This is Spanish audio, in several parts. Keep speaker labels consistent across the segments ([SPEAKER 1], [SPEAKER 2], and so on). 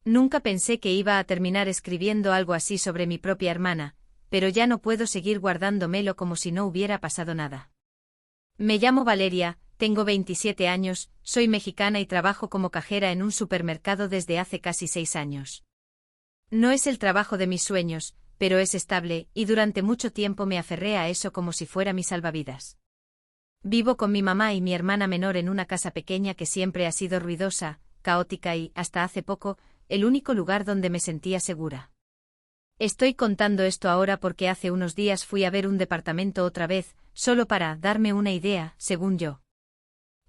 [SPEAKER 1] Nunca pensé que iba a terminar escribiendo algo así sobre mi propia hermana, pero ya no puedo seguir guardándomelo como si no hubiera pasado nada. Me llamo Valeria, tengo 27 años, soy mexicana y trabajo como cajera en un supermercado desde hace casi 6 años. No es el trabajo de mis sueños, pero es estable, y durante mucho tiempo me aferré a eso como si fuera mi salvavidas. Vivo con mi mamá y mi hermana menor en una casa pequeña que siempre ha sido ruidosa, caótica y, hasta hace poco, el único lugar donde me sentía segura. Estoy contando esto ahora porque hace unos días fui a ver un departamento otra vez, solo para darme una idea, según yo.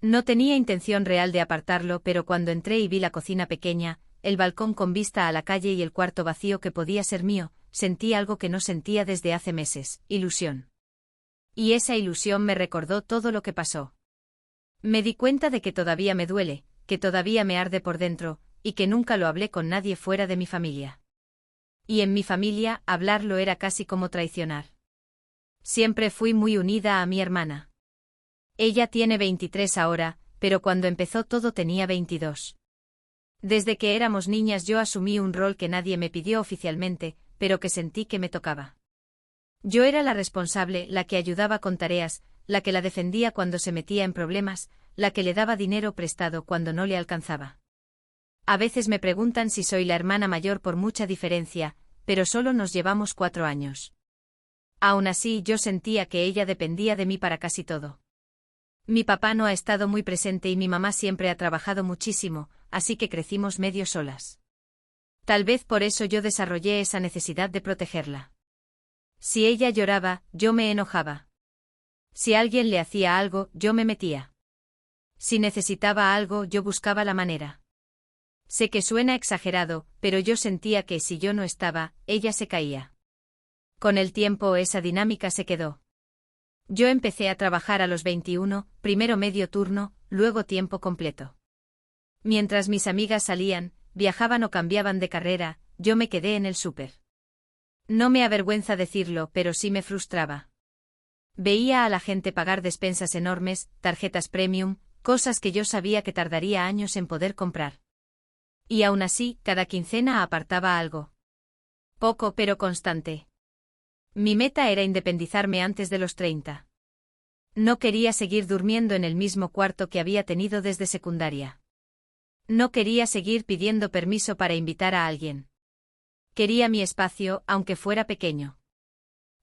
[SPEAKER 1] No tenía intención real de apartarlo, pero cuando entré y vi la cocina pequeña, el balcón con vista a la calle y el cuarto vacío que podía ser mío, sentí algo que no sentía desde hace meses, ilusión. Y esa ilusión me recordó todo lo que pasó. Me di cuenta de que todavía me duele, que todavía me arde por dentro, y que nunca lo hablé con nadie fuera de mi familia. Y en mi familia, hablarlo era casi como traicionar. Siempre fui muy unida a mi hermana. Ella tiene 23 ahora, pero cuando empezó todo tenía 22. Desde que éramos niñas yo asumí un rol que nadie me pidió oficialmente, pero que sentí que me tocaba. Yo era la responsable, la que ayudaba con tareas, la que la defendía cuando se metía en problemas, la que le daba dinero prestado cuando no le alcanzaba. A veces me preguntan si soy la hermana mayor por mucha diferencia, pero solo nos llevamos 4 años. Aún así yo sentía que ella dependía de mí para casi todo. Mi papá no ha estado muy presente y mi mamá siempre ha trabajado muchísimo, así que crecimos medio solas. Tal vez por eso yo desarrollé esa necesidad de protegerla. Si ella lloraba, yo me enojaba. Si alguien le hacía algo, yo me metía. Si necesitaba algo, yo buscaba la manera. Sé que suena exagerado, pero yo sentía que si yo no estaba, ella se caía. Con el tiempo esa dinámica se quedó. Yo empecé a trabajar a los 21, primero medio turno, luego tiempo completo. Mientras mis amigas salían, viajaban o cambiaban de carrera, yo me quedé en el súper. No me avergüenza decirlo, pero sí me frustraba. Veía a la gente pagar despensas enormes, tarjetas premium, cosas que yo sabía que tardaría años en poder comprar. Y aún así, cada quincena apartaba algo. Poco pero constante. Mi meta era independizarme antes de los 30. No quería seguir durmiendo en el mismo cuarto que había tenido desde secundaria. No quería seguir pidiendo permiso para invitar a alguien. Quería mi espacio, aunque fuera pequeño.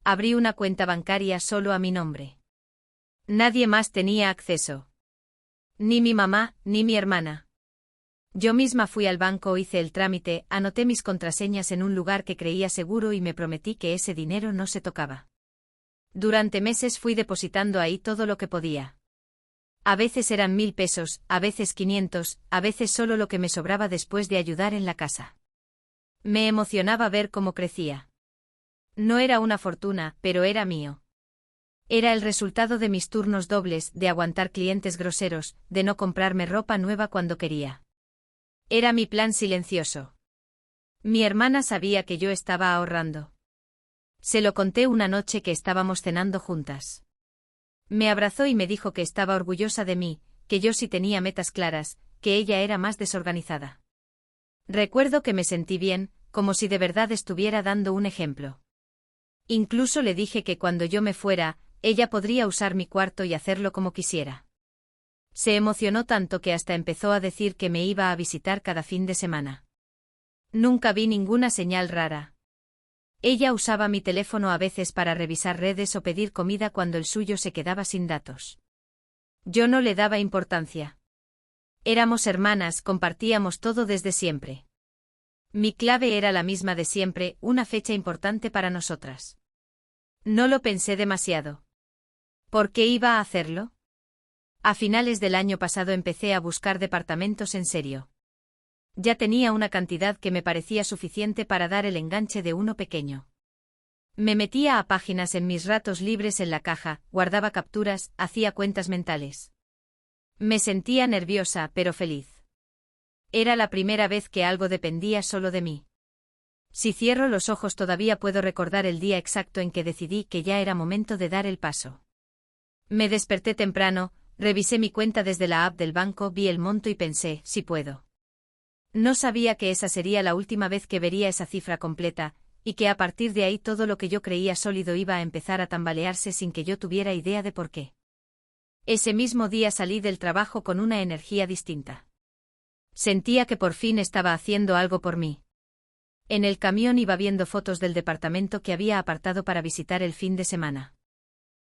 [SPEAKER 1] Abrí una cuenta bancaria solo a mi nombre. Nadie más tenía acceso. Ni mi mamá, ni mi hermana. Yo misma fui al banco, hice el trámite, anoté mis contraseñas en un lugar que creía seguro y me prometí que ese dinero no se tocaba. Durante meses fui depositando ahí todo lo que podía. A veces eran 1000 pesos, a veces 500, a veces solo lo que me sobraba después de ayudar en la casa. Me emocionaba ver cómo crecía. No era una fortuna, pero era mío. Era el resultado de mis turnos dobles, de aguantar clientes groseros, de no comprarme ropa nueva cuando quería. Era mi plan silencioso. Mi hermana sabía que yo estaba ahorrando. Se lo conté una noche que estábamos cenando juntas. Me abrazó y me dijo que estaba orgullosa de mí, que yo sí tenía metas claras, que ella era más desorganizada. Recuerdo que me sentí bien, como si de verdad estuviera dando un ejemplo. Incluso le dije que cuando yo me fuera, ella podría usar mi cuarto y hacerlo como quisiera. Se emocionó tanto que hasta empezó a decir que me iba a visitar cada fin de semana. Nunca vi ninguna señal rara. Ella usaba mi teléfono a veces para revisar redes o pedir comida cuando el suyo se quedaba sin datos. Yo no le daba importancia. Éramos hermanas, compartíamos todo desde siempre. Mi clave era la misma de siempre, una fecha importante para nosotras. No lo pensé demasiado. ¿Por qué iba a hacerlo? A finales del año pasado empecé a buscar departamentos en serio. Ya tenía una cantidad que me parecía suficiente para dar el enganche de uno pequeño. Me metía a páginas en mis ratos libres en la caja, guardaba capturas, hacía cuentas mentales. Me sentía nerviosa, pero feliz. Era la primera vez que algo dependía solo de mí. Si cierro los ojos todavía puedo recordar el día exacto en que decidí que ya era momento de dar el paso. Me desperté temprano, revisé mi cuenta desde la app del banco, vi el monto y pensé, sí puedo. No sabía que esa sería la última vez que vería esa cifra completa, y que a partir de ahí todo lo que yo creía sólido iba a empezar a tambalearse sin que yo tuviera idea de por qué. Ese mismo día salí del trabajo con una energía distinta. Sentía que por fin estaba haciendo algo por mí. En el camión iba viendo fotos del departamento que había apartado para visitar el fin de semana.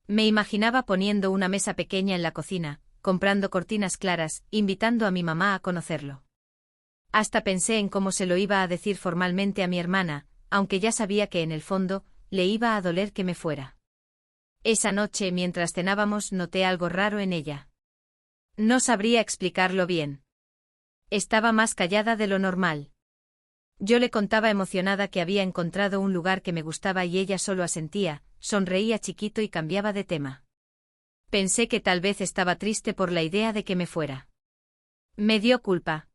[SPEAKER 1] Me imaginaba poniendo una mesa pequeña en la cocina, comprando cortinas claras, invitando a mi mamá a conocerlo. Hasta pensé en cómo se lo iba a decir formalmente a mi hermana, aunque ya sabía que en el fondo, le iba a doler que me fuera. Esa noche, mientras cenábamos, noté algo raro en ella. No sabría explicarlo bien. Estaba más callada de lo normal. Yo le contaba emocionada que había encontrado un lugar que me gustaba y ella solo asentía, sonreía chiquito y cambiaba de tema. Pensé que tal vez estaba triste por la idea de que me fuera. Me dio culpa.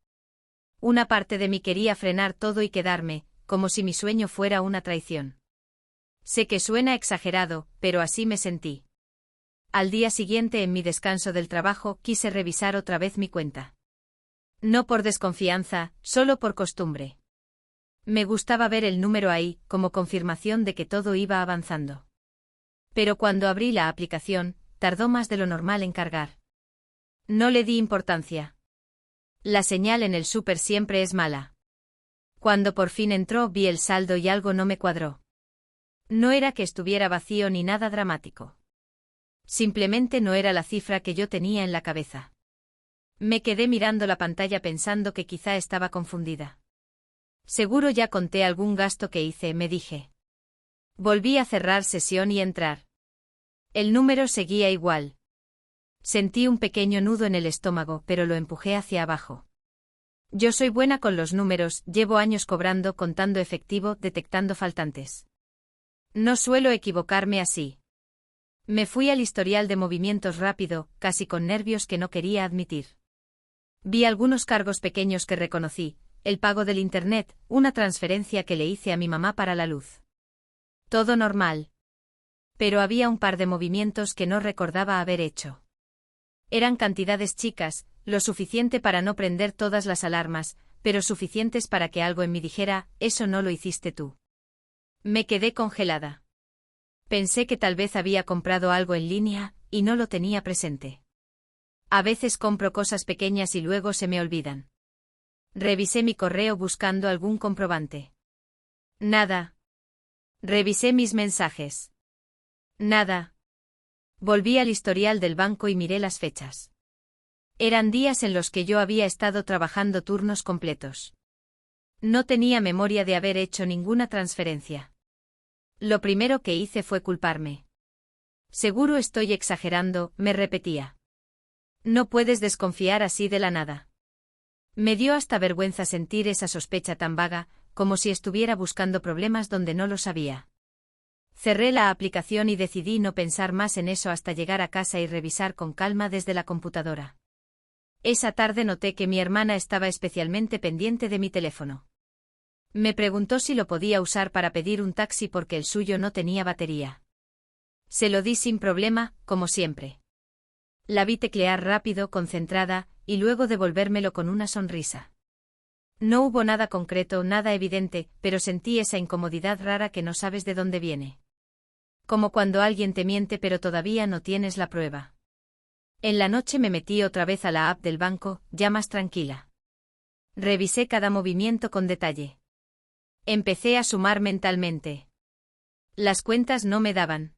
[SPEAKER 1] Una parte de mí quería frenar todo y quedarme, como si mi sueño fuera una traición. Sé que suena exagerado, pero así me sentí. Al día siguiente, en mi descanso del trabajo, quise revisar otra vez mi cuenta. No por desconfianza, solo por costumbre. Me gustaba ver el número ahí, como confirmación de que todo iba avanzando. Pero cuando abrí la aplicación, tardó más de lo normal en cargar. No le di importancia. La señal en el súper siempre es mala. Cuando por fin entró, vi el saldo y algo no me cuadró. No era que estuviera vacío ni nada dramático. Simplemente no era la cifra que yo tenía en la cabeza. Me quedé mirando la pantalla pensando que quizá estaba confundida. Seguro ya conté algún gasto que hice, me dije. Volví a cerrar sesión y entrar. El número seguía igual. Sentí un pequeño nudo en el estómago, pero lo empujé hacia abajo. Yo soy buena con los números, llevo años cobrando, contando efectivo, detectando faltantes. No suelo equivocarme así. Me fui al historial de movimientos rápido, casi con nervios que no quería admitir. Vi algunos cargos pequeños que reconocí, el pago del internet, una transferencia que le hice a mi mamá para la luz. Todo normal. Pero había un par de movimientos que no recordaba haber hecho. Eran cantidades chicas, lo suficiente para no prender todas las alarmas, pero suficientes para que algo en mí dijera, eso no lo hiciste tú. Me quedé congelada. Pensé que tal vez había comprado algo en línea, y no lo tenía presente. A veces compro cosas pequeñas y luego se me olvidan. Revisé mi correo buscando algún comprobante. Nada. Revisé mis mensajes. Nada. Volví al historial del banco y miré las fechas. Eran días en los que yo había estado trabajando turnos completos. No tenía memoria de haber hecho ninguna transferencia. Lo primero que hice fue culparme. Seguro estoy exagerando, me repetía. No puedes desconfiar así de la nada. Me dio hasta vergüenza sentir esa sospecha tan vaga, como si estuviera buscando problemas donde no los había. Cerré la aplicación y decidí no pensar más en eso hasta llegar a casa y revisar con calma desde la computadora. Esa tarde noté que mi hermana estaba especialmente pendiente de mi teléfono. Me preguntó si lo podía usar para pedir un taxi porque el suyo no tenía batería. Se lo di sin problema, como siempre. La vi teclear rápido, concentrada, y luego devolvérmelo con una sonrisa. No hubo nada concreto, nada evidente, pero sentí esa incomodidad rara que no sabes de dónde viene. Como cuando alguien te miente pero todavía no tienes la prueba. En la noche me metí otra vez a la app del banco, ya más tranquila. Revisé cada movimiento con detalle. Empecé a sumar mentalmente. Las cuentas no me daban.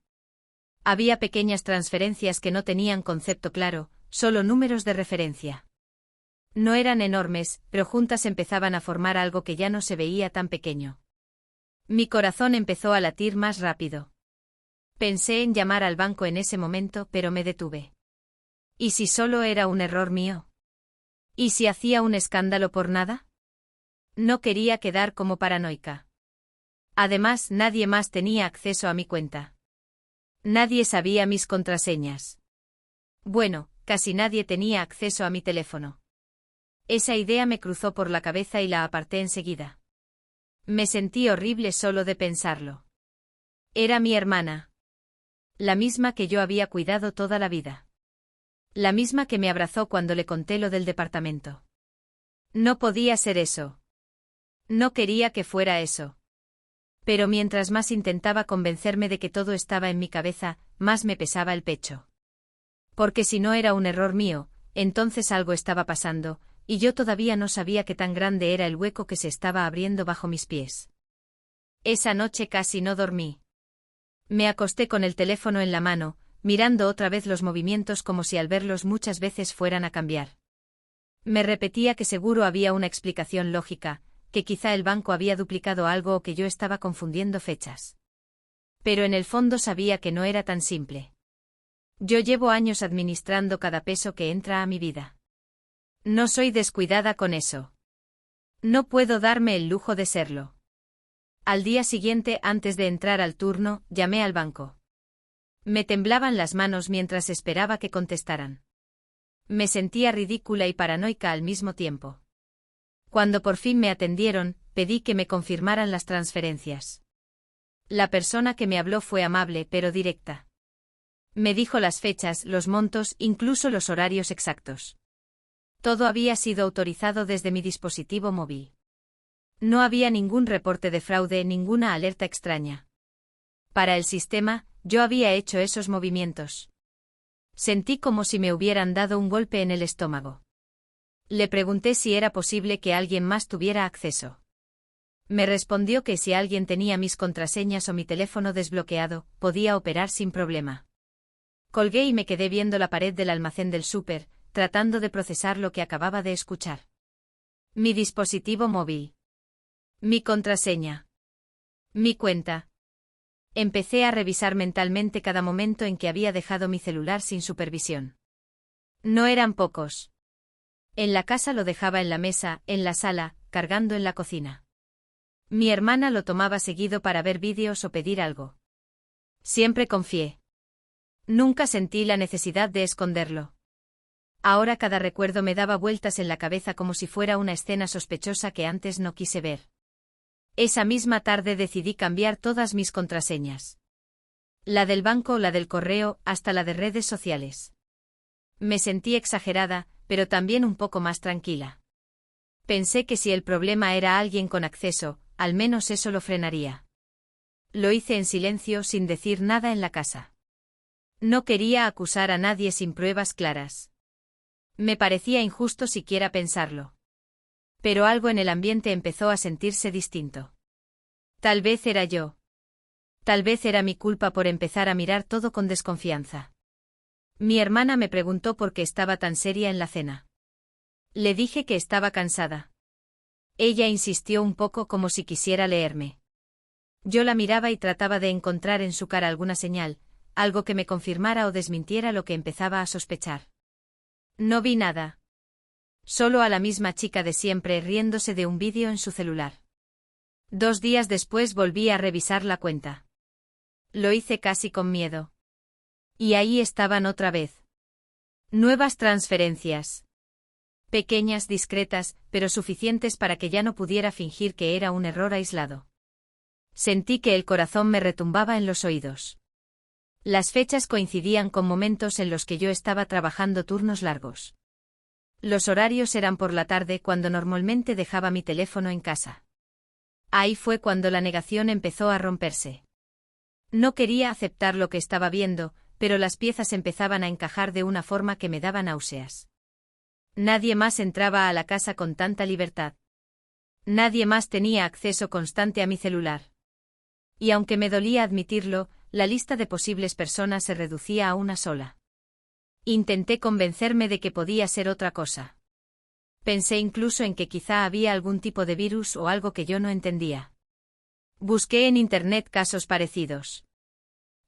[SPEAKER 1] Había pequeñas transferencias que no tenían concepto claro, solo números de referencia. No eran enormes, pero juntas empezaban a formar algo que ya no se veía tan pequeño. Mi corazón empezó a latir más rápido. Pensé en llamar al banco en ese momento, pero me detuve. ¿Y si solo era un error mío? ¿Y si hacía un escándalo por nada? No quería quedar como paranoica. Además, nadie más tenía acceso a mi cuenta. Nadie sabía mis contraseñas. Bueno, casi nadie tenía acceso a mi teléfono. Esa idea me cruzó por la cabeza y la aparté enseguida. Me sentí horrible solo de pensarlo. Era mi hermana. La misma que yo había cuidado toda la vida. La misma que me abrazó cuando le conté lo del departamento. No podía ser eso. No quería que fuera eso. Pero mientras más intentaba convencerme de que todo estaba en mi cabeza, más me pesaba el pecho. Porque si no era un error mío, entonces algo estaba pasando, y yo todavía no sabía qué tan grande era el hueco que se estaba abriendo bajo mis pies. Esa noche casi no dormí. Me acosté con el teléfono en la mano, mirando otra vez los movimientos como si al verlos muchas veces fueran a cambiar. Me repetía que seguro había una explicación lógica, que quizá el banco había duplicado algo o que yo estaba confundiendo fechas. Pero en el fondo sabía que no era tan simple. Yo llevo años administrando cada peso que entra a mi vida. No soy descuidada con eso. No puedo darme el lujo de serlo. Al día siguiente, antes de entrar al turno, llamé al banco. Me temblaban las manos mientras esperaba que contestaran. Me sentía ridícula y paranoica al mismo tiempo. Cuando por fin me atendieron, pedí que me confirmaran las transferencias. La persona que me habló fue amable pero directa. Me dijo las fechas, los montos, incluso los horarios exactos. Todo había sido autorizado desde mi dispositivo móvil. No había ningún reporte de fraude, ninguna alerta extraña. Para el sistema, yo había hecho esos movimientos. Sentí como si me hubieran dado un golpe en el estómago. Le pregunté si era posible que alguien más tuviera acceso. Me respondió que si alguien tenía mis contraseñas o mi teléfono desbloqueado, podía operar sin problema. Colgué y me quedé viendo la pared del almacén del súper, tratando de procesar lo que acababa de escuchar. Mi dispositivo móvil. Mi contraseña. Mi cuenta. Empecé a revisar mentalmente cada momento en que había dejado mi celular sin supervisión. No eran pocos. En la casa lo dejaba en la mesa, en la sala, cargando en la cocina. Mi hermana lo tomaba seguido para ver vídeos o pedir algo. Siempre confié. Nunca sentí la necesidad de esconderlo. Ahora cada recuerdo me daba vueltas en la cabeza como si fuera una escena sospechosa que antes no quise ver. Esa misma tarde decidí cambiar todas mis contraseñas. La del banco, la del correo, hasta la de redes sociales. Me sentí exagerada, pero también un poco más tranquila. Pensé que si el problema era alguien con acceso, al menos eso lo frenaría. Lo hice en silencio sin decir nada en la casa. No quería acusar a nadie sin pruebas claras. Me parecía injusto siquiera pensarlo. Pero algo en el ambiente empezó a sentirse distinto. Tal vez era yo. Tal vez era mi culpa por empezar a mirar todo con desconfianza. Mi hermana me preguntó por qué estaba tan seria en la cena. Le dije que estaba cansada. Ella insistió un poco como si quisiera leerme. Yo la miraba y trataba de encontrar en su cara alguna señal, algo que me confirmara o desmintiera lo que empezaba a sospechar. No vi nada. Solo a la misma chica de siempre riéndose de un vídeo en su celular. 2 días después volví a revisar la cuenta. Lo hice casi con miedo. Y ahí estaban otra vez. Nuevas transferencias. Pequeñas, discretas, pero suficientes para que ya no pudiera fingir que era un error aislado. Sentí que el corazón me retumbaba en los oídos. Las fechas coincidían con momentos en los que yo estaba trabajando turnos largos. Los horarios eran por la tarde cuando normalmente dejaba mi teléfono en casa. Ahí fue cuando la negación empezó a romperse. No quería aceptar lo que estaba viendo, pero las piezas empezaban a encajar de una forma que me daba náuseas. Nadie más entraba a la casa con tanta libertad. Nadie más tenía acceso constante a mi celular. Y aunque me dolía admitirlo, la lista de posibles personas se reducía a una sola. Intenté convencerme de que podía ser otra cosa. Pensé incluso en que quizá había algún tipo de virus o algo que yo no entendía. Busqué en Internet casos parecidos.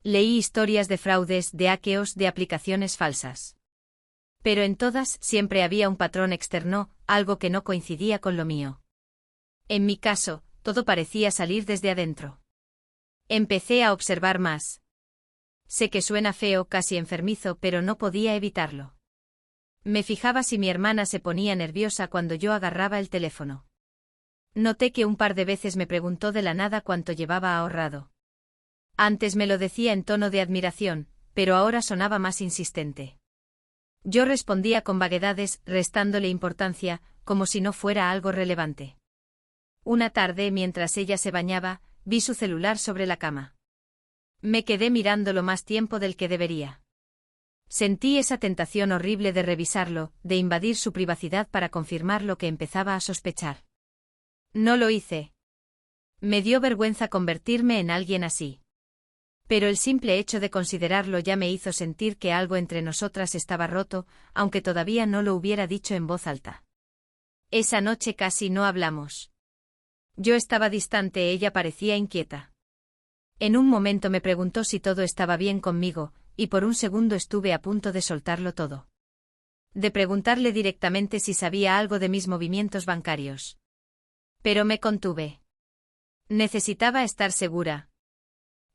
[SPEAKER 1] Leí historias de fraudes, de hackeos, de aplicaciones falsas. Pero en todas siempre había un patrón externo, algo que no coincidía con lo mío. En mi caso, todo parecía salir desde adentro. Empecé a observar más. Sé que suena feo, casi enfermizo, pero no podía evitarlo. Me fijaba si mi hermana se ponía nerviosa cuando yo agarraba el teléfono. Noté que un par de veces me preguntó de la nada cuánto llevaba ahorrado. Antes me lo decía en tono de admiración, pero ahora sonaba más insistente. Yo respondía con vaguedades, restándole importancia, como si no fuera algo relevante. Una tarde, mientras ella se bañaba, vi su celular sobre la cama. Me quedé mirándolo más tiempo del que debería. Sentí esa tentación horrible de revisarlo, de invadir su privacidad para confirmar lo que empezaba a sospechar. No lo hice. Me dio vergüenza convertirme en alguien así. Pero el simple hecho de considerarlo ya me hizo sentir que algo entre nosotras estaba roto, aunque todavía no lo hubiera dicho en voz alta. Esa noche casi no hablamos. Yo estaba distante, ella parecía inquieta. En un momento me preguntó si todo estaba bien conmigo, y por un segundo estuve a punto de soltarlo todo. De preguntarle directamente si sabía algo de mis movimientos bancarios. Pero me contuve. Necesitaba estar segura.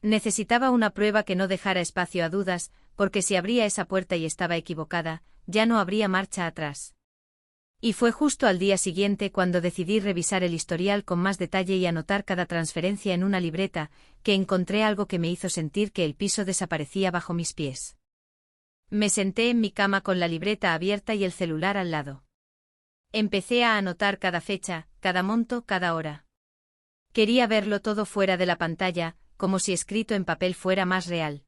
[SPEAKER 1] Necesitaba una prueba que no dejara espacio a dudas, porque si abría esa puerta y estaba equivocada, ya no habría marcha atrás. Y fue justo al día siguiente cuando decidí revisar el historial con más detalle y anotar cada transferencia en una libreta, que encontré algo que me hizo sentir que el piso desaparecía bajo mis pies. Me senté en mi cama con la libreta abierta y el celular al lado. Empecé a anotar cada fecha, cada monto, cada hora. Quería verlo todo fuera de la pantalla, como si escrito en papel fuera más real.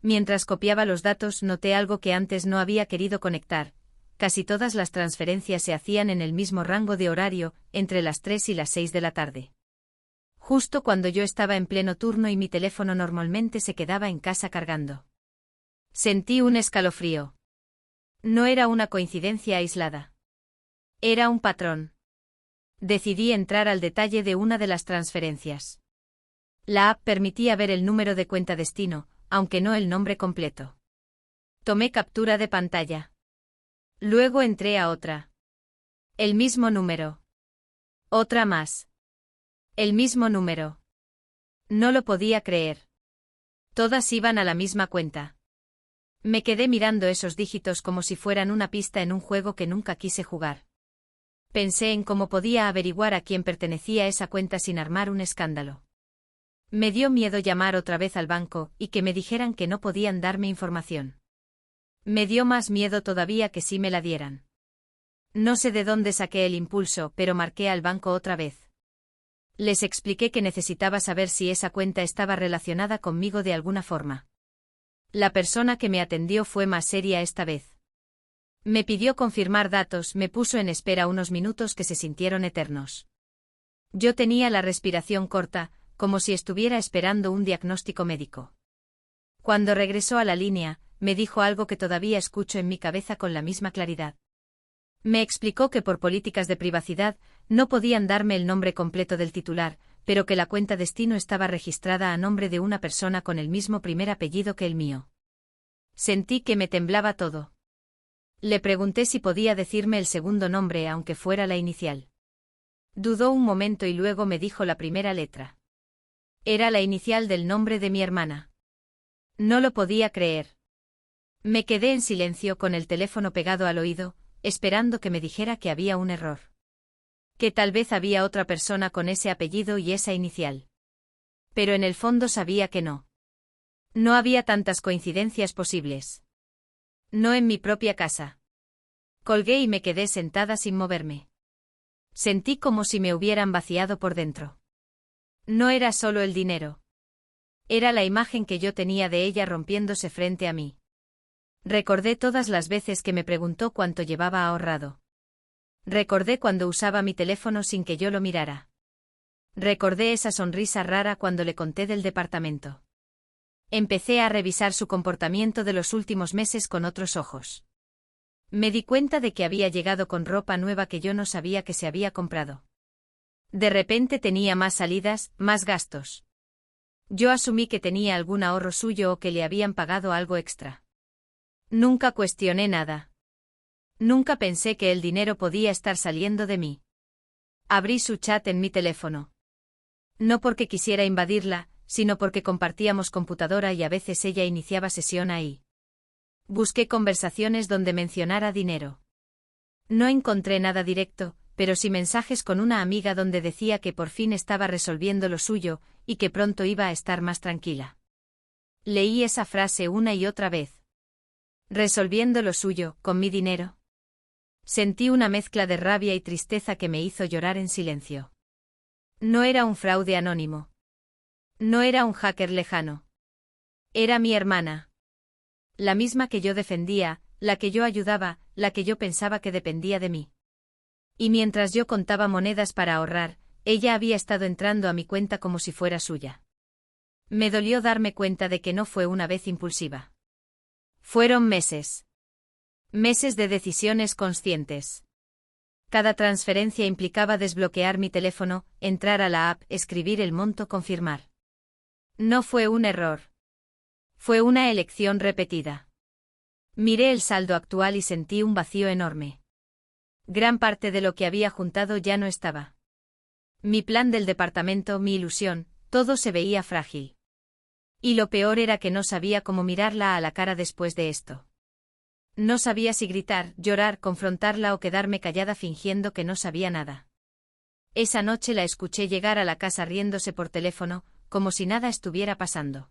[SPEAKER 1] Mientras copiaba los datos noté algo que antes no había querido conectar. Casi todas las transferencias se hacían en el mismo rango de horario, entre las 3 y las 6 de la tarde. Justo cuando yo estaba en pleno turno y mi teléfono normalmente se quedaba en casa cargando. Sentí un escalofrío. No era una coincidencia aislada. Era un patrón. Decidí entrar al detalle de una de las transferencias. La app permitía ver el número de cuenta destino, aunque no el nombre completo. Tomé captura de pantalla. Luego entré a otra. El mismo número. Otra más. El mismo número. No lo podía creer. Todas iban a la misma cuenta. Me quedé mirando esos dígitos como si fueran una pista en un juego que nunca quise jugar. Pensé en cómo podía averiguar a quién pertenecía esa cuenta sin armar un escándalo. Me dio miedo llamar otra vez al banco y que me dijeran que no podían darme información. Me dio más miedo todavía que sí me la dieran. No sé de dónde saqué el impulso, pero marqué al banco otra vez. Les expliqué que necesitaba saber si esa cuenta estaba relacionada conmigo de alguna forma. La persona que me atendió fue más seria esta vez. Me pidió confirmar datos, me puso en espera unos minutos que se sintieron eternos. Yo tenía la respiración corta, como si estuviera esperando un diagnóstico médico. Cuando regresó a la línea, me dijo algo que todavía escucho en mi cabeza con la misma claridad. Me explicó que por políticas de privacidad no podían darme el nombre completo del titular, pero que la cuenta destino estaba registrada a nombre de una persona con el mismo primer apellido que el mío. Sentí que me temblaba todo. Le pregunté si podía decirme el segundo nombre aunque fuera la inicial. Dudó un momento y luego me dijo la primera letra. Era la inicial del nombre de mi hermana. No lo podía creer. Me quedé en silencio con el teléfono pegado al oído, esperando que me dijera que había un error. Que tal vez había otra persona con ese apellido y esa inicial. Pero en el fondo sabía que no. No había tantas coincidencias posibles. No en mi propia casa. Colgué y me quedé sentada sin moverme. Sentí como si me hubieran vaciado por dentro. No era solo el dinero. Era la imagen que yo tenía de ella rompiéndose frente a mí. Recordé todas las veces que me preguntó cuánto llevaba ahorrado. Recordé cuando usaba mi teléfono sin que yo lo mirara. Recordé esa sonrisa rara cuando le conté del departamento. Empecé a revisar su comportamiento de los últimos meses con otros ojos. Me di cuenta de que había llegado con ropa nueva que yo no sabía que se había comprado. De repente tenía más salidas, más gastos. Yo asumí que tenía algún ahorro suyo o que le habían pagado algo extra. Nunca cuestioné nada. Nunca pensé que el dinero podía estar saliendo de mí. Abrí su chat en mi teléfono. No porque quisiera invadirla, sino porque compartíamos computadora y a veces ella iniciaba sesión ahí. Busqué conversaciones donde mencionara dinero. No encontré nada directo, pero sí mensajes con una amiga donde decía que por fin estaba resolviendo lo suyo, y que pronto iba a estar más tranquila. Leí esa frase una y otra vez. ¿Resolviendo lo suyo, con mi dinero? Sentí una mezcla de rabia y tristeza que me hizo llorar en silencio. No era un fraude anónimo. No era un hacker lejano. Era mi hermana. La misma que yo defendía, la que yo ayudaba, la que yo pensaba que dependía de mí. Y mientras yo contaba monedas para ahorrar, ella había estado entrando a mi cuenta como si fuera suya. Me dolió darme cuenta de que no fue una vez impulsiva. Fueron meses. Meses de decisiones conscientes. Cada transferencia implicaba desbloquear mi teléfono, entrar a la app, escribir el monto, confirmar. No fue un error. Fue una elección repetida. Miré el saldo actual y sentí un vacío enorme. Gran parte de lo que había juntado ya no estaba. Mi plan del departamento, mi ilusión, todo se veía frágil. Y lo peor era que no sabía cómo mirarla a la cara después de esto. No sabía si gritar, llorar, confrontarla o quedarme callada fingiendo que no sabía nada. Esa noche la escuché llegar a la casa riéndose por teléfono, como si nada estuviera pasando.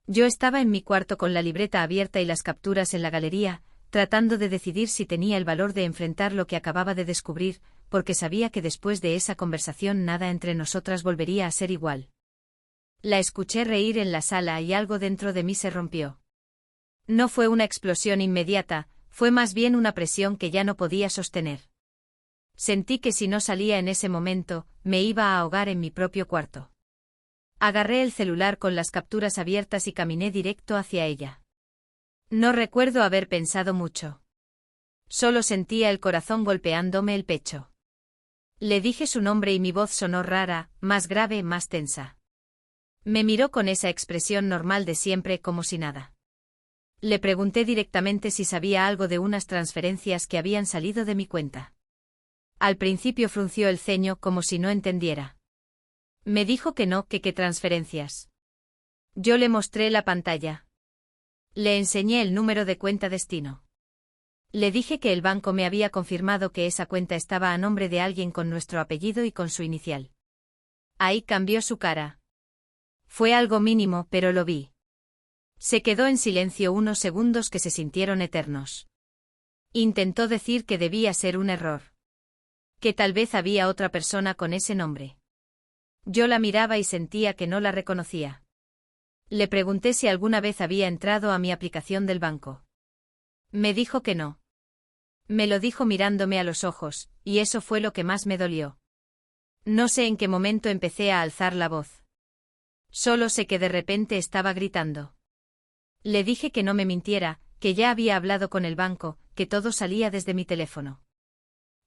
[SPEAKER 1] Yo estaba en mi cuarto con la libreta abierta y las capturas en la galería, tratando de decidir si tenía el valor de enfrentar lo que acababa de descubrir, porque sabía que después de esa conversación nada entre nosotras volvería a ser igual. La escuché reír en la sala y algo dentro de mí se rompió. No fue una explosión inmediata, fue más bien una presión que ya no podía sostener. Sentí que si no salía en ese momento, me iba a ahogar en mi propio cuarto. Agarré el celular con las capturas abiertas y caminé directo hacia ella. No recuerdo haber pensado mucho. Solo sentía el corazón golpeándome el pecho. Le dije su nombre y mi voz sonó rara, más grave, más tensa. Me miró con esa expresión normal de siempre, como si nada. Le pregunté directamente si sabía algo de unas transferencias que habían salido de mi cuenta. Al principio frunció el ceño como si no entendiera. Me dijo que no, que qué transferencias. Yo le mostré la pantalla. Le enseñé el número de cuenta destino. Le dije que el banco me había confirmado que esa cuenta estaba a nombre de alguien con nuestro apellido y con su inicial. Ahí cambió su cara. Fue algo mínimo, pero lo vi. Se quedó en silencio unos segundos que se sintieron eternos. Intentó decir que debía ser un error. Que tal vez había otra persona con ese nombre. Yo la miraba y sentía que no la reconocía. Le pregunté si alguna vez había entrado a mi aplicación del banco. Me dijo que no. Me lo dijo mirándome a los ojos, y eso fue lo que más me dolió. No sé en qué momento empecé a alzar la voz. Solo sé que de repente estaba gritando. Le dije que no me mintiera, que ya había hablado con el banco, que todo salía desde mi teléfono.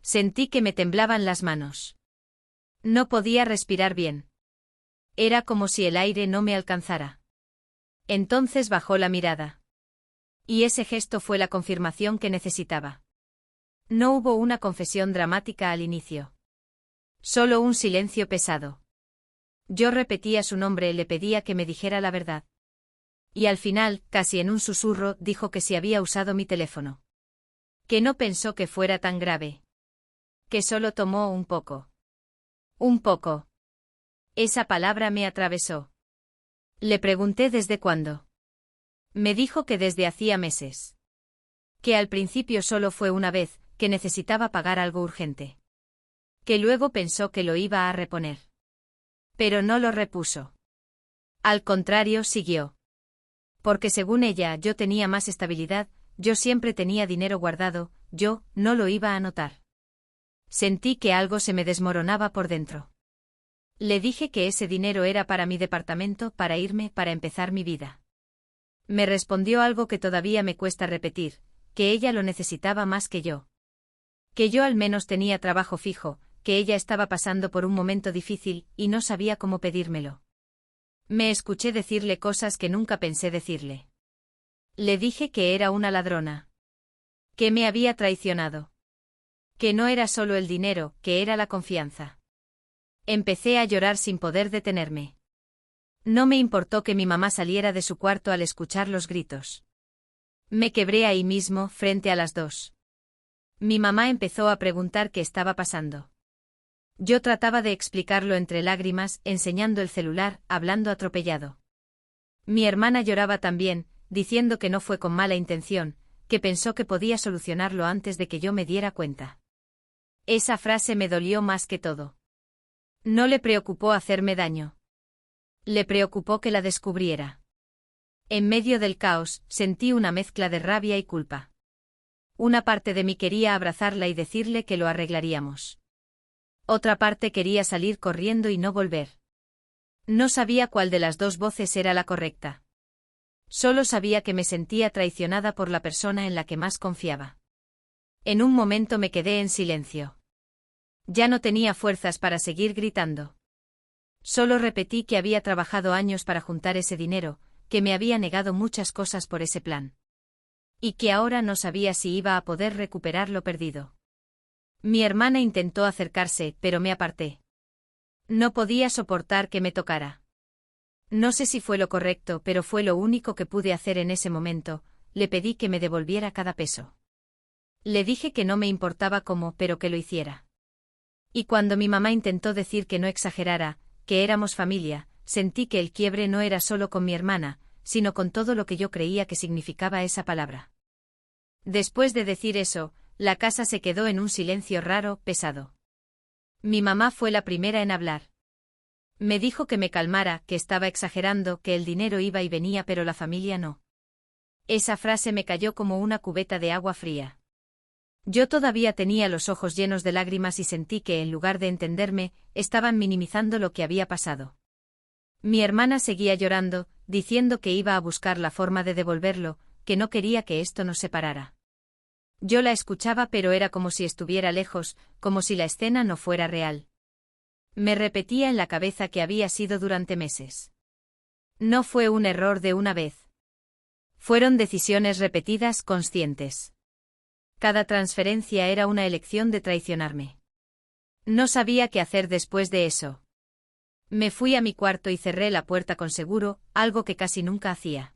[SPEAKER 1] Sentí que me temblaban las manos. No podía respirar bien. Era como si el aire no me alcanzara. Entonces bajó la mirada. Y ese gesto fue la confirmación que necesitaba. No hubo una confesión dramática al inicio. Solo un silencio pesado. Yo repetía su nombre, le pedía que me dijera la verdad. Y al final, casi en un susurro, dijo que si había usado mi teléfono. Que no pensó que fuera tan grave. Que solo tomó un poco. Un poco. Esa palabra me atravesó. Le pregunté desde cuándo. Me dijo que desde hacía meses. Que al principio solo fue una vez, que necesitaba pagar algo urgente. Que luego pensó que lo iba a reponer. Pero no lo repuso. Al contrario, siguió. Porque según ella yo tenía más estabilidad, yo siempre tenía dinero guardado, yo no lo iba a notar. Sentí que algo se me desmoronaba por dentro. Le dije que ese dinero era para mi departamento, para irme, para empezar mi vida. Me respondió algo que todavía me cuesta repetir, que ella lo necesitaba más que yo. Que yo al menos tenía trabajo fijo, que ella estaba pasando por un momento difícil y no sabía cómo pedírmelo. Me escuché decirle cosas que nunca pensé decirle. Le dije que era una ladrona. Que me había traicionado. Que no era solo el dinero, que era la confianza. Empecé a llorar sin poder detenerme. No me importó que mi mamá saliera de su cuarto al escuchar los gritos. Me quebré ahí mismo, frente a las dos. Mi mamá empezó a preguntar qué estaba pasando. Yo trataba de explicarlo entre lágrimas, enseñando el celular, hablando atropellado. Mi hermana lloraba también, diciendo que no fue con mala intención, que pensó que podía solucionarlo antes de que yo me diera cuenta. Esa frase me dolió más que todo. No le preocupó hacerme daño. Le preocupó que la descubriera. En medio del caos, sentí una mezcla de rabia y culpa. Una parte de mí quería abrazarla y decirle que lo arreglaríamos. Otra parte quería salir corriendo y no volver. No sabía cuál de las dos voces era la correcta. Solo sabía que me sentía traicionada por la persona en la que más confiaba. En un momento me quedé en silencio. Ya no tenía fuerzas para seguir gritando. Solo repetí que había trabajado años para juntar ese dinero, que me había negado muchas cosas por ese plan. Y que ahora no sabía si iba a poder recuperar lo perdido. Mi hermana intentó acercarse, pero me aparté. No podía soportar que me tocara. No sé si fue lo correcto, pero fue lo único que pude hacer en ese momento. Le pedí que me devolviera cada peso. Le dije que no me importaba cómo, pero que lo hiciera. Y cuando mi mamá intentó decir que no exagerara, que éramos familia, sentí que el quiebre no era solo con mi hermana, sino con todo lo que yo creía que significaba esa palabra. Después de decir eso, la casa se quedó en un silencio raro, pesado. Mi mamá fue la primera en hablar. Me dijo que me calmara, que estaba exagerando, que el dinero iba y venía pero la familia no. Esa frase me cayó como una cubeta de agua fría. Yo todavía tenía los ojos llenos de lágrimas y sentí que, en lugar de entenderme, estaban minimizando lo que había pasado. Mi hermana seguía llorando, diciendo que iba a buscar la forma de devolverlo, que no quería que esto nos separara. Yo la escuchaba, pero era como si estuviera lejos, como si la escena no fuera real. Me repetía en la cabeza que había sido durante meses. No fue un error de una vez. Fueron decisiones repetidas, conscientes. Cada transferencia era una elección de traicionarme. No sabía qué hacer después de eso. Me fui a mi cuarto y cerré la puerta con seguro, algo que casi nunca hacía.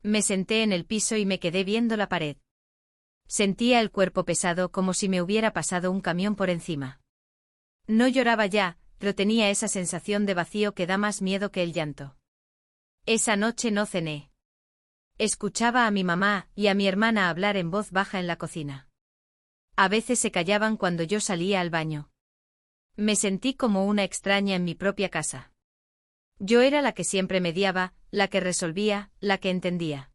[SPEAKER 1] Me senté en el piso y me quedé viendo la pared. Sentía el cuerpo pesado, como si me hubiera pasado un camión por encima. No lloraba ya, pero tenía esa sensación de vacío que da más miedo que el llanto. Esa noche no cené. Escuchaba a mi mamá y a mi hermana hablar en voz baja en la cocina. A veces se callaban cuando yo salía al baño. Me sentí como una extraña en mi propia casa. Yo era la que siempre mediaba, la que resolvía, la que entendía.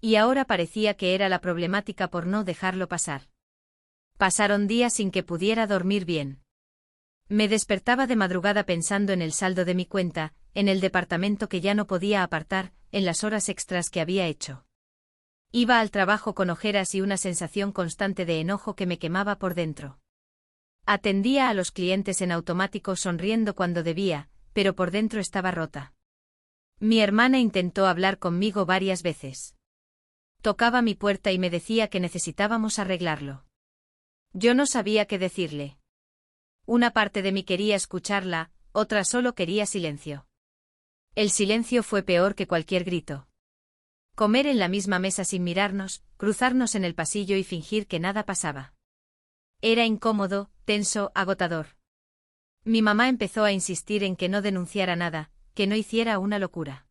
[SPEAKER 1] Y ahora parecía que era la problemática por no dejarlo pasar. Pasaron días sin que pudiera dormir bien. Me despertaba de madrugada pensando en el saldo de mi cuenta, en el departamento que ya no podía apartar, en las horas extras que había hecho. Iba al trabajo con ojeras y una sensación constante de enojo que me quemaba por dentro. Atendía a los clientes en automático sonriendo cuando debía, pero por dentro estaba rota. Mi hermana intentó hablar conmigo varias veces. Tocaba mi puerta y me decía que necesitábamos arreglarlo. Yo no sabía qué decirle. Una parte de mí quería escucharla, otra solo quería silencio. El silencio fue peor que cualquier grito. Comer en la misma mesa sin mirarnos, cruzarnos en el pasillo y fingir que nada pasaba. Era incómodo, tenso, agotador. Mi mamá empezó a insistir en que no denunciara nada, que no hiciera una locura.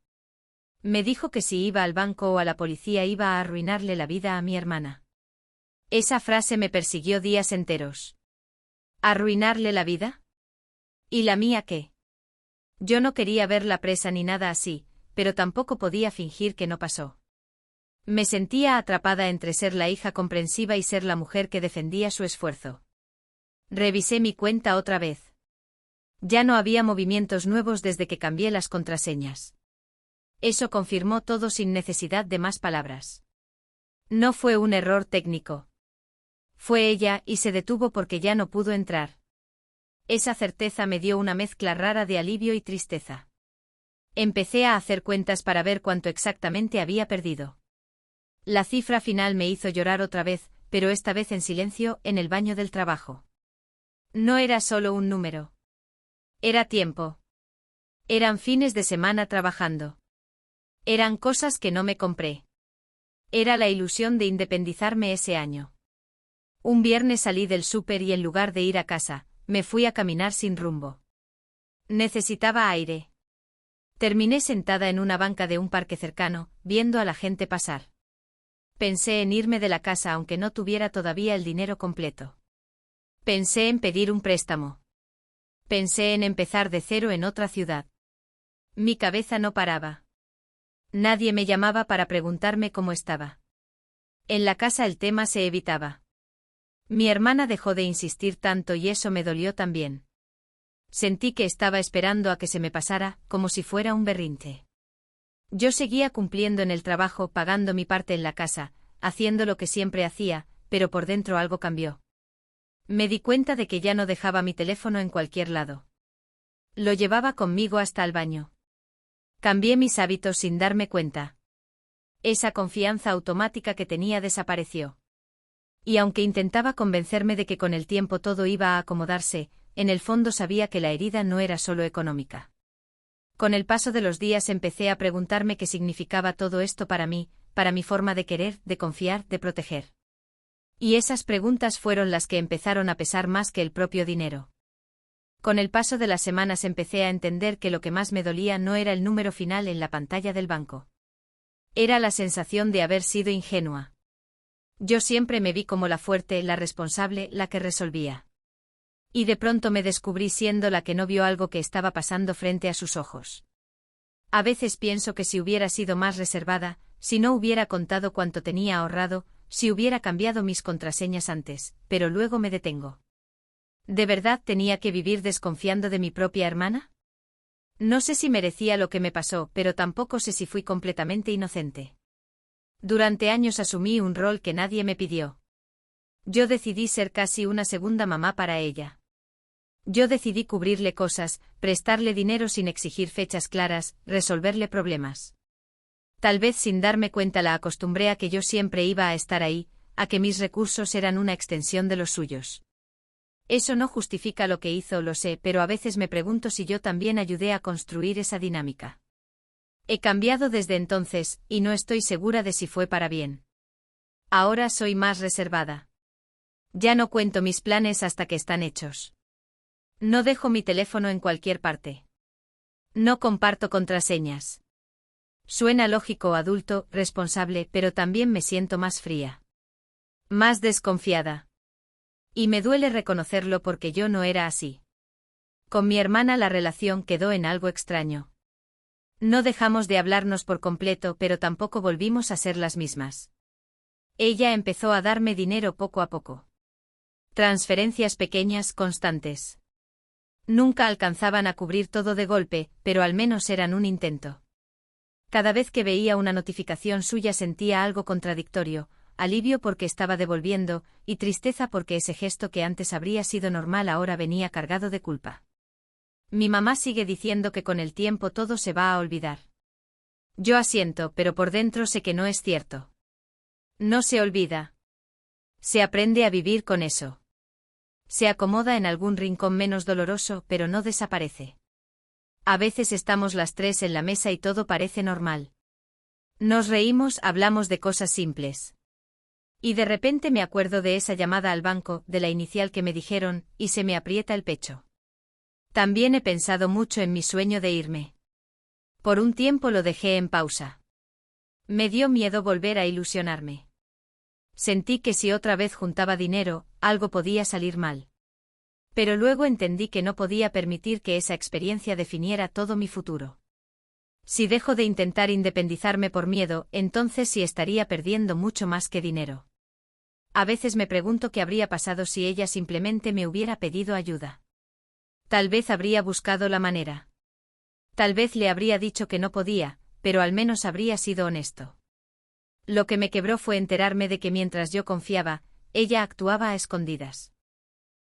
[SPEAKER 1] Me dijo que si iba al banco o a la policía iba a arruinarle la vida a mi hermana. Esa frase me persiguió días enteros. ¿Arruinarle la vida? ¿Y la mía qué? Yo no quería verla presa ni nada así, pero tampoco podía fingir que no pasó. Me sentía atrapada entre ser la hija comprensiva y ser la mujer que defendía su esfuerzo. Revisé mi cuenta otra vez. Ya no había movimientos nuevos desde que cambié las contraseñas. Eso confirmó todo sin necesidad de más palabras. No fue un error técnico. Fue ella y se detuvo porque ya no pudo entrar. Esa certeza me dio una mezcla rara de alivio y tristeza. Empecé a hacer cuentas para ver cuánto exactamente había perdido. La cifra final me hizo llorar otra vez, pero esta vez en silencio, en el baño del trabajo. No era solo un número. Era tiempo. Eran fines de semana trabajando. Eran cosas que no me compré. Era la ilusión de independizarme ese año. Un viernes salí del súper y en lugar de ir a casa, me fui a caminar sin rumbo. Necesitaba aire. Terminé sentada en una banca de un parque cercano, viendo a la gente pasar. Pensé en irme de la casa aunque no tuviera todavía el dinero completo. Pensé en pedir un préstamo. Pensé en empezar de cero en otra ciudad. Mi cabeza no paraba. Nadie me llamaba para preguntarme cómo estaba. En la casa el tema se evitaba. Mi hermana dejó de insistir tanto y eso me dolió también. Sentí que estaba esperando a que se me pasara, como si fuera un berrinche. Yo seguía cumpliendo en el trabajo, pagando mi parte en la casa, haciendo lo que siempre hacía, pero por dentro algo cambió. Me di cuenta de que ya no dejaba mi teléfono en cualquier lado. Lo llevaba conmigo hasta el baño. Cambié mis hábitos sin darme cuenta. Esa confianza automática que tenía desapareció. Y aunque intentaba convencerme de que con el tiempo todo iba a acomodarse, en el fondo sabía que la herida no era solo económica. Con el paso de los días empecé a preguntarme qué significaba todo esto para mí, para mi forma de querer, de confiar, de proteger. Y esas preguntas fueron las que empezaron a pesar más que el propio dinero. Con el paso de las semanas empecé a entender que lo que más me dolía no era el número final en la pantalla del banco. Era la sensación de haber sido ingenua. Yo siempre me vi como la fuerte, la responsable, la que resolvía. Y de pronto me descubrí siendo la que no vio algo que estaba pasando frente a sus ojos. A veces pienso que si hubiera sido más reservada, si no hubiera contado cuánto tenía ahorrado, si hubiera cambiado mis contraseñas antes, pero luego me detengo. ¿De verdad tenía que vivir desconfiando de mi propia hermana? No sé si merecía lo que me pasó, pero tampoco sé si fui completamente inocente. Durante años asumí un rol que nadie me pidió. Yo decidí ser casi una segunda mamá para ella. Yo decidí cubrirle cosas, prestarle dinero sin exigir fechas claras, resolverle problemas. Tal vez sin darme cuenta la acostumbré a que yo siempre iba a estar ahí, a que mis recursos eran una extensión de los suyos. Eso no justifica lo que hizo, lo sé, pero a veces me pregunto si yo también ayudé a construir esa dinámica. He cambiado desde entonces, y no estoy segura de si fue para bien. Ahora soy más reservada. Ya no cuento mis planes hasta que están hechos. No dejo mi teléfono en cualquier parte. No comparto contraseñas. Suena lógico, adulto, responsable, pero también me siento más fría. Más desconfiada. Y me duele reconocerlo porque yo no era así. Con mi hermana la relación quedó en algo extraño. No dejamos de hablarnos por completo, pero tampoco volvimos a ser las mismas. Ella empezó a darme dinero poco a poco. Transferencias pequeñas, constantes. Nunca alcanzaban a cubrir todo de golpe, pero al menos eran un intento. Cada vez que veía una notificación suya sentía algo contradictorio, alivio porque estaba devolviendo, y tristeza porque ese gesto que antes habría sido normal ahora venía cargado de culpa. Mi mamá sigue diciendo que con el tiempo todo se va a olvidar. Yo asiento, pero por dentro sé que no es cierto. No se olvida. Se aprende a vivir con eso. Se acomoda en algún rincón menos doloroso, pero no desaparece. A veces estamos las tres en la mesa y todo parece normal. Nos reímos, hablamos de cosas simples. Y de repente me acuerdo de esa llamada al banco, de la inicial que me dijeron, y se me aprieta el pecho. También he pensado mucho en mi sueño de irme. Por un tiempo lo dejé en pausa. Me dio miedo volver a ilusionarme. Sentí que si otra vez juntaba dinero, algo podía salir mal. Pero luego entendí que no podía permitir que esa experiencia definiera todo mi futuro. Si dejo de intentar independizarme por miedo, entonces sí estaría perdiendo mucho más que dinero. A veces me pregunto qué habría pasado si ella simplemente me hubiera pedido ayuda. Tal vez habría buscado la manera. Tal vez le habría dicho que no podía, pero al menos habría sido honesto. Lo que me quebró fue enterarme de que mientras yo confiaba, ella actuaba a escondidas.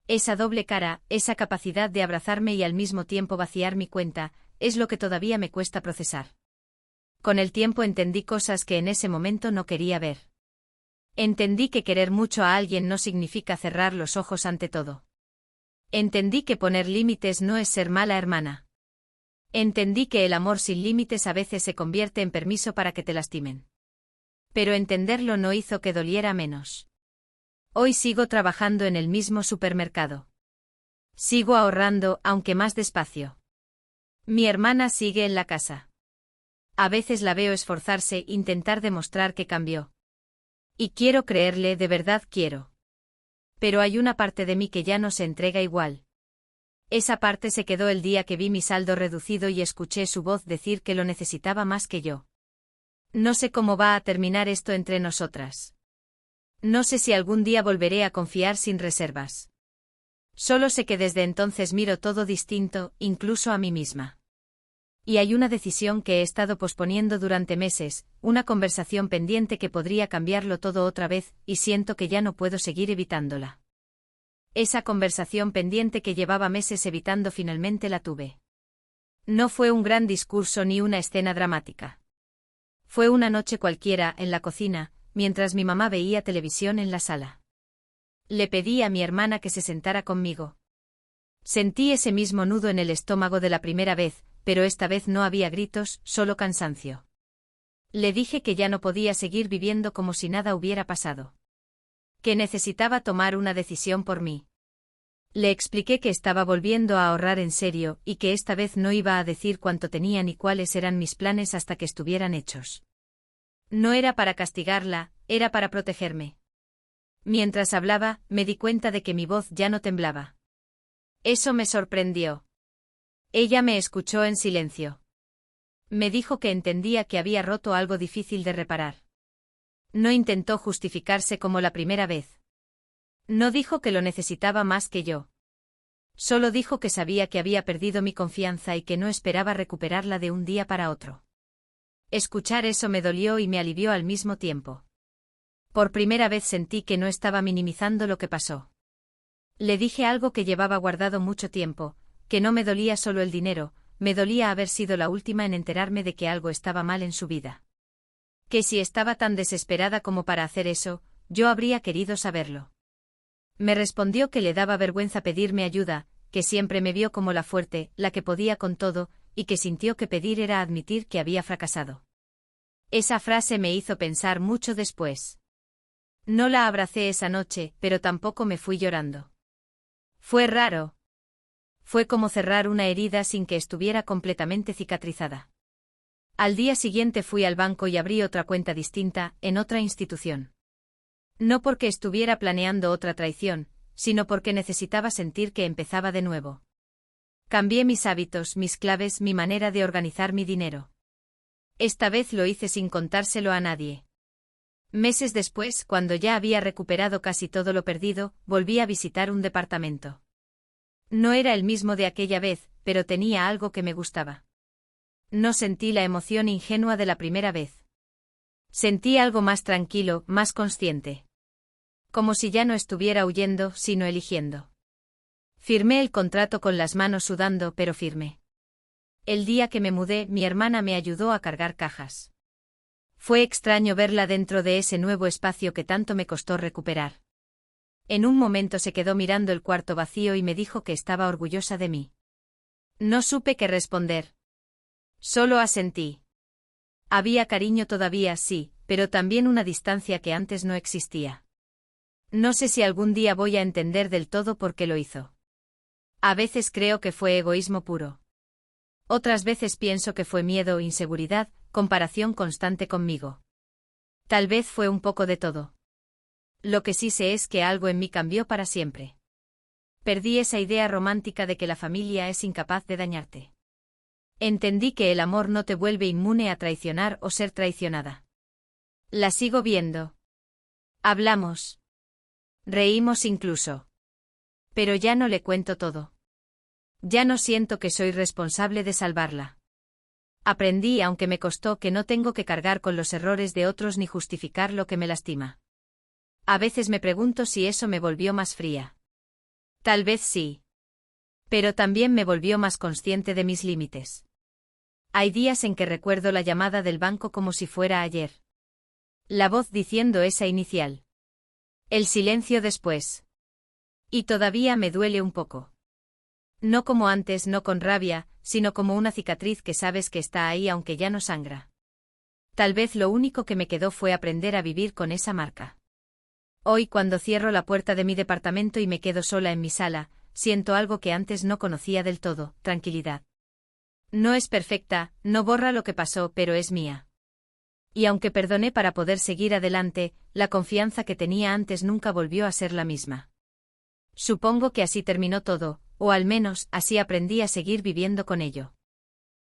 [SPEAKER 1] Esa doble cara, esa capacidad de abrazarme y al mismo tiempo vaciar mi cuenta, es lo que todavía me cuesta procesar. Con el tiempo entendí cosas que en ese momento no quería ver. Entendí que querer mucho a alguien no significa cerrar los ojos ante todo. Entendí que poner límites no es ser mala hermana. Entendí que el amor sin límites a veces se convierte en permiso para que te lastimen. Pero entenderlo no hizo que doliera menos. Hoy sigo trabajando en el mismo supermercado. Sigo ahorrando, aunque más despacio. Mi hermana sigue en la casa. A veces la veo esforzarse, intentar demostrar que cambió. Y quiero creerle, de verdad quiero. Pero hay una parte de mí que ya no se entrega igual. Esa parte se quedó el día que vi mi saldo reducido y escuché su voz decir que lo necesitaba más que yo. No sé cómo va a terminar esto entre nosotras. No sé si algún día volveré a confiar sin reservas. Solo sé que desde entonces miro todo distinto, incluso a mí misma. Y hay una decisión que he estado posponiendo durante meses, una conversación pendiente que podría cambiarlo todo otra vez, y siento que ya no puedo seguir evitándola. Esa conversación pendiente que llevaba meses evitando finalmente la tuve. No fue un gran discurso ni una escena dramática. Fue una noche cualquiera, en la cocina, mientras mi mamá veía televisión en la sala. Le pedí a mi hermana que se sentara conmigo. Sentí ese mismo nudo en el estómago de la primera vez, pero esta vez no había gritos, solo cansancio. Le dije que ya no podía seguir viviendo como si nada hubiera pasado. Que necesitaba tomar una decisión por mí. Le expliqué que estaba volviendo a ahorrar en serio y que esta vez no iba a decir cuánto tenía ni cuáles eran mis planes hasta que estuvieran hechos. No era para castigarla, era para protegerme. Mientras hablaba, me di cuenta de que mi voz ya no temblaba. Eso me sorprendió. Ella me escuchó en silencio. Me dijo que entendía que había roto algo difícil de reparar. No intentó justificarse como la primera vez. No dijo que lo necesitaba más que yo. Solo dijo que sabía que había perdido mi confianza y que no esperaba recuperarla de un día para otro. Escuchar eso me dolió y me alivió al mismo tiempo. Por primera vez sentí que no estaba minimizando lo que pasó. Le dije algo que llevaba guardado mucho tiempo, que no me dolía solo el dinero, me dolía haber sido la última en enterarme de que algo estaba mal en su vida. Que si estaba tan desesperada como para hacer eso, yo habría querido saberlo. Me respondió que le daba vergüenza pedirme ayuda, que siempre me vio como la fuerte, la que podía con todo, y que sintió que pedir era admitir que había fracasado. Esa frase me hizo pensar mucho después. No la abracé esa noche, pero tampoco me fui llorando. Fue raro. Fue como cerrar una herida sin que estuviera completamente cicatrizada. Al día siguiente fui al banco y abrí otra cuenta distinta, en otra institución. No porque estuviera planeando otra traición, sino porque necesitaba sentir que empezaba de nuevo. Cambié mis hábitos, mis claves, mi manera de organizar mi dinero. Esta vez lo hice sin contárselo a nadie. Meses después, cuando ya había recuperado casi todo lo perdido, volví a visitar un departamento. No era el mismo de aquella vez, pero tenía algo que me gustaba. No sentí la emoción ingenua de la primera vez. Sentí algo más tranquilo, más consciente. Como si ya no estuviera huyendo, sino eligiendo. Firmé el contrato con las manos sudando, pero firme. El día que me mudé, mi hermana me ayudó a cargar cajas. Fue extraño verla dentro de ese nuevo espacio que tanto me costó recuperar. En un momento se quedó mirando el cuarto vacío y me dijo que estaba orgullosa de mí. No supe qué responder. Solo asentí. Había cariño todavía, sí, pero también una distancia que antes no existía. No sé si algún día voy a entender del todo por qué lo hizo. A veces creo que fue egoísmo puro. Otras veces pienso que fue miedo, inseguridad, comparación constante conmigo. Tal vez fue un poco de todo. Lo que sí sé es que algo en mí cambió para siempre. Perdí esa idea romántica de que la familia es incapaz de dañarte. Entendí que el amor no te vuelve inmune a traicionar o ser traicionada. La sigo viendo. Hablamos. Reímos incluso. Pero ya no le cuento todo. Ya no siento que soy responsable de salvarla. Aprendí, aunque me costó, que no tengo que cargar con los errores de otros ni justificar lo que me lastima. A veces me pregunto si eso me volvió más fría. Tal vez sí. Pero también me volvió más consciente de mis límites. Hay días en que recuerdo la llamada del banco como si fuera ayer. La voz diciendo esa inicial. El silencio después. Y todavía me duele un poco. No como antes, no con rabia, sino como una cicatriz que sabes que está ahí aunque ya no sangra. Tal vez lo único que me quedó fue aprender a vivir con esa marca. Hoy, cuando cierro la puerta de mi departamento y me quedo sola en mi sala, siento algo que antes no conocía del todo, tranquilidad. No es perfecta, no borra lo que pasó, pero es mía. Y aunque perdoné para poder seguir adelante, la confianza que tenía antes nunca volvió a ser la misma. Supongo que así terminó todo, o al menos así aprendí a seguir viviendo con ello.